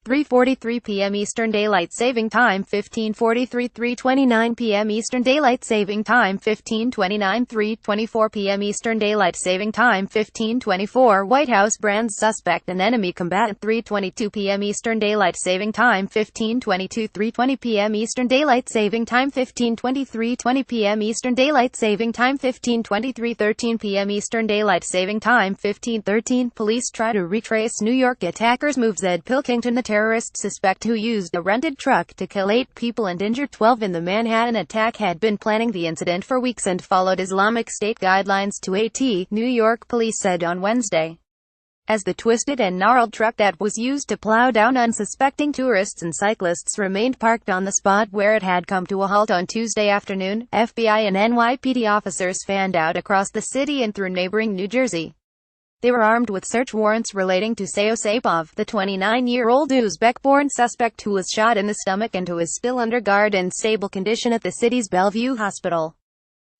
3:43 p.m. Eastern Daylight Saving Time, 15:43, 3:29 p.m. Eastern Daylight Saving Time, 15:29, 3:24 p.m. Eastern Daylight Saving Time, 15:24 White House brands suspect an enemy combatant, 3:22 p.m. Eastern Daylight Saving Time, 15:22, 3:20 p.m. Eastern Daylight Saving Time, 15:23, 20 p.m. Eastern Daylight Saving Time, 15:23, 13 p.m. Eastern Daylight Saving Time, 15:13 Police try to retrace New York attackers' moves. Ed Pilkington, the terrorist suspect who used a rented truck to kill 8 people and injure 12 in the Manhattan attack, had been planning the incident for weeks and followed Islamic State guidelines to a T, New York police said on Wednesday. As the twisted and gnarled truck that was used to plow down unsuspecting tourists and cyclists remained parked on the spot where it had come to a halt on Tuesday afternoon, FBI and NYPD officers fanned out across the city and through neighboring New Jersey. They were armed with search warrants relating to Saipov, the 29-year-old Uzbek-born suspect who was shot in the stomach and who is still under guard and stable condition at the city's Bellevue Hospital.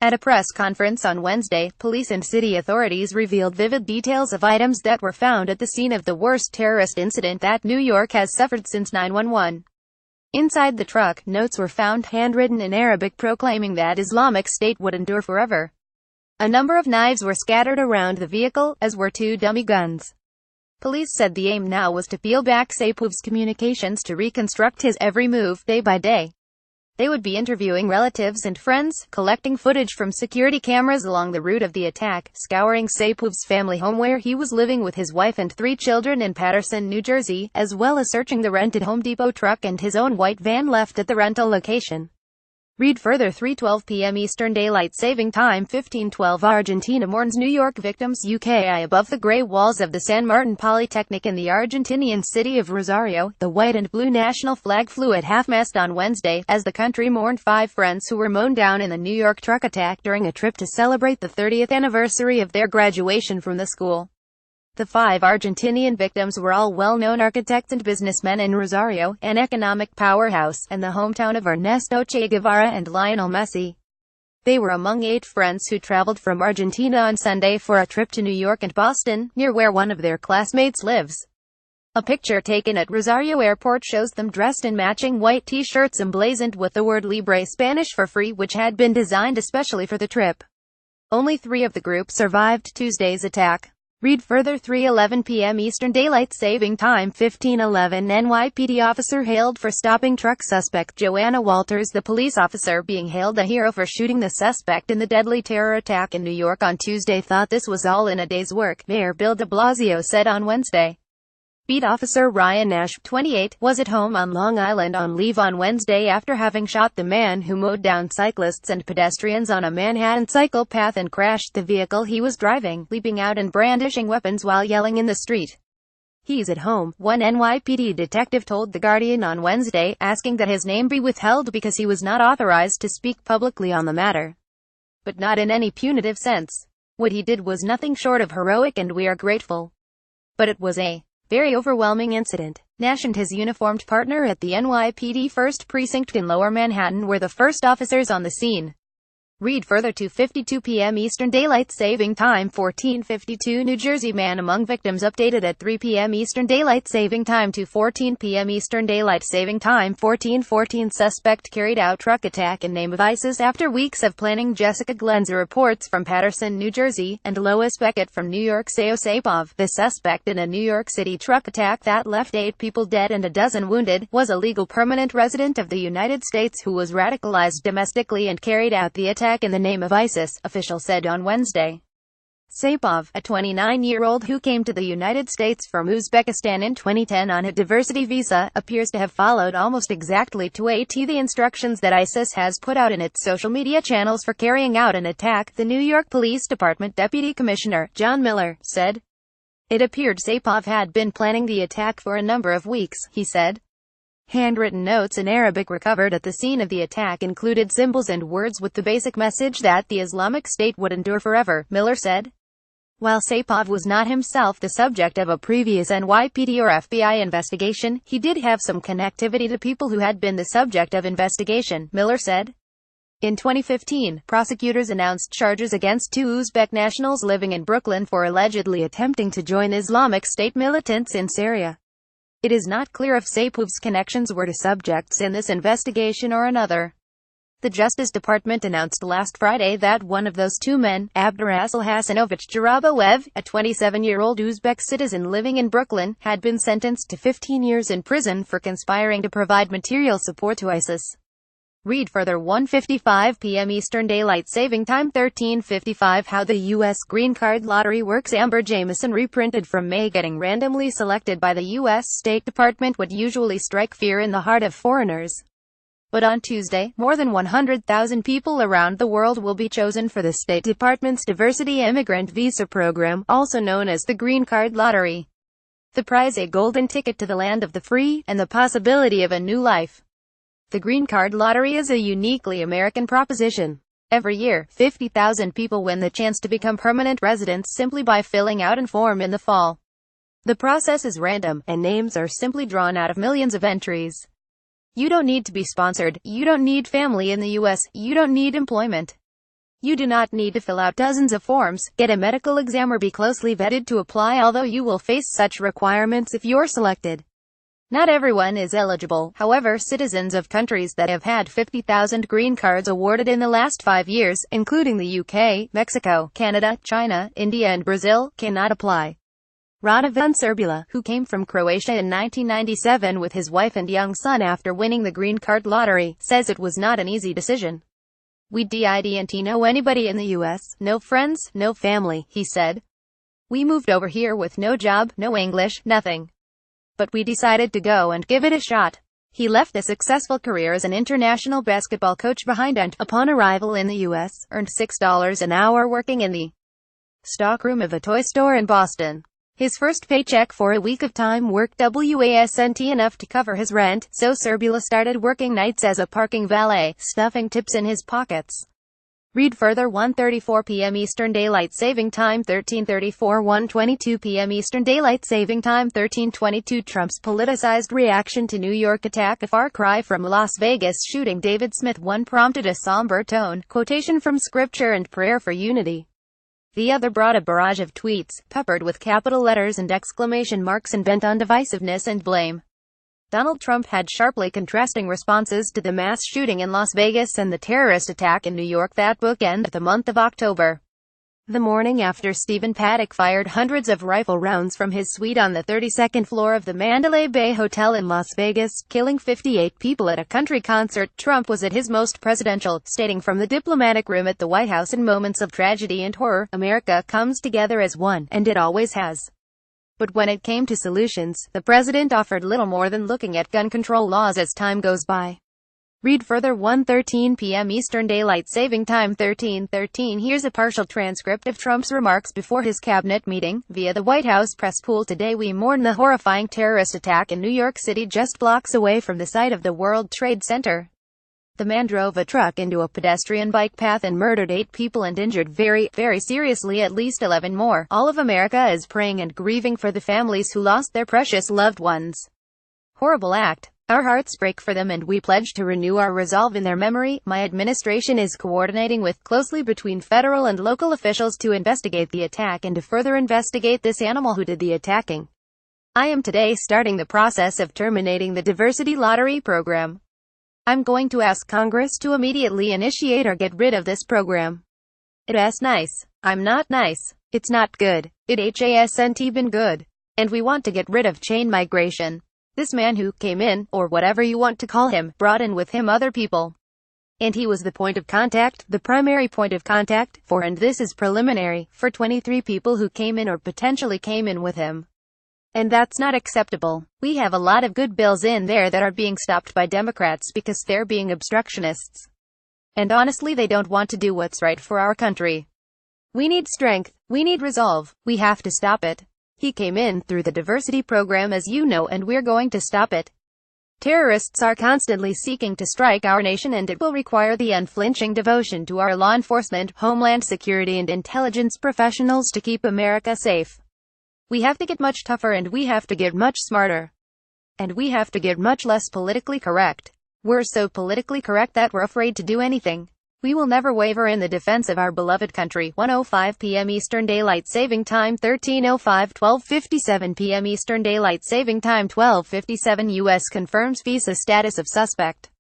At a press conference on Wednesday, police and city authorities revealed vivid details of items that were found at the scene of the worst terrorist incident that New York has suffered since 9/11. Inside the truck, notes were found handwritten in Arabic proclaiming that Islamic State would endure forever. A number of knives were scattered around the vehicle, as were 2 dummy guns. Police said the aim now was to peel back Saipov's communications to reconstruct his every move, day by day. They would be interviewing relatives and friends, collecting footage from security cameras along the route of the attack, scouring Saipov's family home where he was living with his wife and 3 children in Paterson, New Jersey, as well as searching the rented Home Depot truck and his own white van left at the rental location. Read further. 3:12 p.m. Eastern Daylight Saving Time, 15:12 Argentina mourns New York victims. UKI above the grey walls of the San Martin Polytechnic in the Argentinian city of Rosario, the white and blue national flag flew at half-mast on Wednesday, as the country mourned 5 friends who were mown down in the New York truck attack during a trip to celebrate the 30th anniversary of their graduation from the school. The 5 Argentinian victims were all well-known architects and businessmen in Rosario, an economic powerhouse, and the hometown of Ernesto Che Guevara and Lionel Messi. They were among 8 friends who traveled from Argentina on Sunday for a trip to New York and Boston, near where one of their classmates lives. A picture taken at Rosario Airport shows them dressed in matching white t-shirts emblazoned with the word Libre Spanish for free, which had been designed especially for the trip. Only 3 of the group survived Tuesday's attack. Read further. 3:11 p.m. Eastern Daylight Saving Time, 15:11 NYPD officer hailed for stopping truck suspect. Joanna Walters, the police officer being hailed a hero for shooting the suspect in the deadly terror attack in New York on Tuesday, thought this was all in a day's work, Mayor Bill de Blasio said on Wednesday. Beat officer Ryan Nash, 28, was at home on Long Island on leave on Wednesday after having shot the man who mowed down cyclists and pedestrians on a Manhattan cycle path and crashed the vehicle he was driving, leaping out and brandishing weapons while yelling in the street. He's at home, one NYPD detective told The Guardian on Wednesday, asking that his name be withheld because he was not authorized to speak publicly on the matter. But not in any punitive sense. What he did was nothing short of heroic and we are grateful. But it was a very overwhelming incident. Nash and his uniformed partner at the NYPD 1st Precinct in Lower Manhattan were the first officers on the scene. Read further. 2:52 p.m. Eastern Daylight Saving Time, 14:52 New Jersey man among victims updated at 3 p.m. Eastern Daylight Saving Time to 14 p.m. Eastern Daylight Saving Time, 14:14 suspect carried out truck attack in name of ISIS after weeks of planning. Jessica Glenzer reports from Paterson, New Jersey, and Lois Beckett from New York. Saipov, the suspect in a New York City truck attack that left 8 people dead and a dozen wounded, was a legal permanent resident of the United States who was radicalized domestically and carried out the attack in the name of ISIS, officials said on Wednesday. Saipov, a 29-year-old who came to the United States from Uzbekistan in 2010 on a diversity visa, appears to have followed almost exactly to a T the instructions that ISIS has put out in its social media channels for carrying out an attack, the New York Police Department Deputy Commissioner, John Miller, said. It appeared Saipov had been planning the attack for a number of weeks, he said. Handwritten notes in Arabic recovered at the scene of the attack included symbols and words with the basic message that the Islamic State would endure forever, Miller said. While Saipov was not himself the subject of a previous NYPD or FBI investigation, he did have some connectivity to people who had been the subject of investigation, Miller said. In 2015, prosecutors announced charges against 2 Uzbek nationals living in Brooklyn for allegedly attempting to join Islamic State militants in Syria. It is not clear if Saipov's connections were to subjects in this investigation or another. The Justice Department announced last Friday that one of those two men, Abdurasul Hasanovich Jaraboev, a 27-year-old Uzbek citizen living in Brooklyn, had been sentenced to 15 years in prison for conspiring to provide material support to ISIS. Read further. 1:55 p.m. Eastern Daylight Saving Time. 13:55 How the U.S. Green Card Lottery Works. Amber Jamieson reprinted from May. Getting randomly selected by the U.S. State Department would usually strike fear in the heart of foreigners. But on Tuesday, more than 100,000 people around the world will be chosen for the State Department's Diversity Immigrant Visa Program, also known as the Green Card Lottery. The prize, a golden ticket to the land of the free, and the possibility of a new life. The Green Card Lottery is a uniquely American proposition. Every year, 50,000 people win the chance to become permanent residents simply by filling out a form in the fall. The process is random, and names are simply drawn out of millions of entries. You don't need to be sponsored, you don't need family in the U.S., you don't need employment. You do not need to fill out dozens of forms, get a medical exam or be closely vetted to apply, although you will face such requirements if you're selected. Not everyone is eligible. However, citizens of countries that have had 50,000 green cards awarded in the last 5 years, including the UK, Mexico, Canada, China, India and Brazil, cannot apply. Radovan Serbula, who came from Croatia in 1997 with his wife and young son after winning the Green Card Lottery, says it was not an easy decision. We didn't know anybody in the US, no friends, no family, he said. We moved over here with no job, no English, nothing. But we decided to go and give it a shot. He left a successful career as an international basketball coach behind and, upon arrival in the US, earned $6 an hour working in the stockroom of a toy store in Boston. His first paycheck for a week of time work wasn't enough to cover his rent, so Serbula started working nights as a parking valet, stuffing tips in his pockets. Read further. 1:34 p.m. Eastern Daylight Saving Time. 13:34 1:22 p.m. Eastern Daylight Saving Time. 13:22 Trump's politicized reaction to New York attack. A far cry from Las Vegas shooting. David Smith. One prompted a somber tone, quotation from scripture and prayer for unity. The other brought a barrage of tweets, peppered with capital letters and exclamation marks and bent on divisiveness and blame. Donald Trump had sharply contrasting responses to the mass shooting in Las Vegas and the terrorist attack in New York that bookended the month of October. The morning after Stephen Paddock fired hundreds of rifle rounds from his suite on the 32nd floor of the Mandalay Bay Hotel in Las Vegas, killing 58 people at a country concert, Trump was at his most presidential, stating from the diplomatic room at the White House, in moments of tragedy and horror, America comes together as one, and it always has. But when it came to solutions, the president offered little more than looking at gun control laws as time goes by. Read further. 1:13 p.m. Eastern Daylight Saving Time. 13:13 Here's a partial transcript of Trump's remarks before his cabinet meeting, via the White House press pool. Today we mourn the horrifying terrorist attack in New York City, just blocks away from the site of the World Trade Center. The man drove a truck into a pedestrian bike path and murdered 8 people and injured very, very seriously at least 11 more. All of America is praying and grieving for the families who lost their precious loved ones. Horrible act. Our hearts break for them and we pledge to renew our resolve in their memory. My administration is coordinating with closely between federal and local officials to investigate the attack and to further investigate this animal who did the attacking. I am today starting the process of terminating the diversity lottery program. I'm going to ask Congress to immediately initiate or get rid of this program. It's nice. I'm not nice. It's not good. It hasn't been good. And we want to get rid of chain migration. This man who came in, or whatever you want to call him, brought in with him other people. And he was the point of contact, the primary point of contact, for, and this is preliminary, for 23 people who came in or potentially came in with him. And that's not acceptable. We have a lot of good bills in there that are being stopped by Democrats because they're being obstructionists. And honestly, they don't want to do what's right for our country. We need strength. We need resolve. We have to stop it. He came in through the diversity program, as you know, and we're going to stop it. Terrorists are constantly seeking to strike our nation, and it will require the unflinching devotion to our law enforcement, homeland security and intelligence professionals to keep America safe. We have to get much tougher and we have to get much smarter. And we have to get much less politically correct. We're so politically correct that we're afraid to do anything. We will never waver in the defense of our beloved country. 1:05 p.m. Eastern Daylight Saving Time. 13:05. 12:57 p.m. Eastern Daylight Saving Time. 12:57 U.S. confirms visa status of suspect.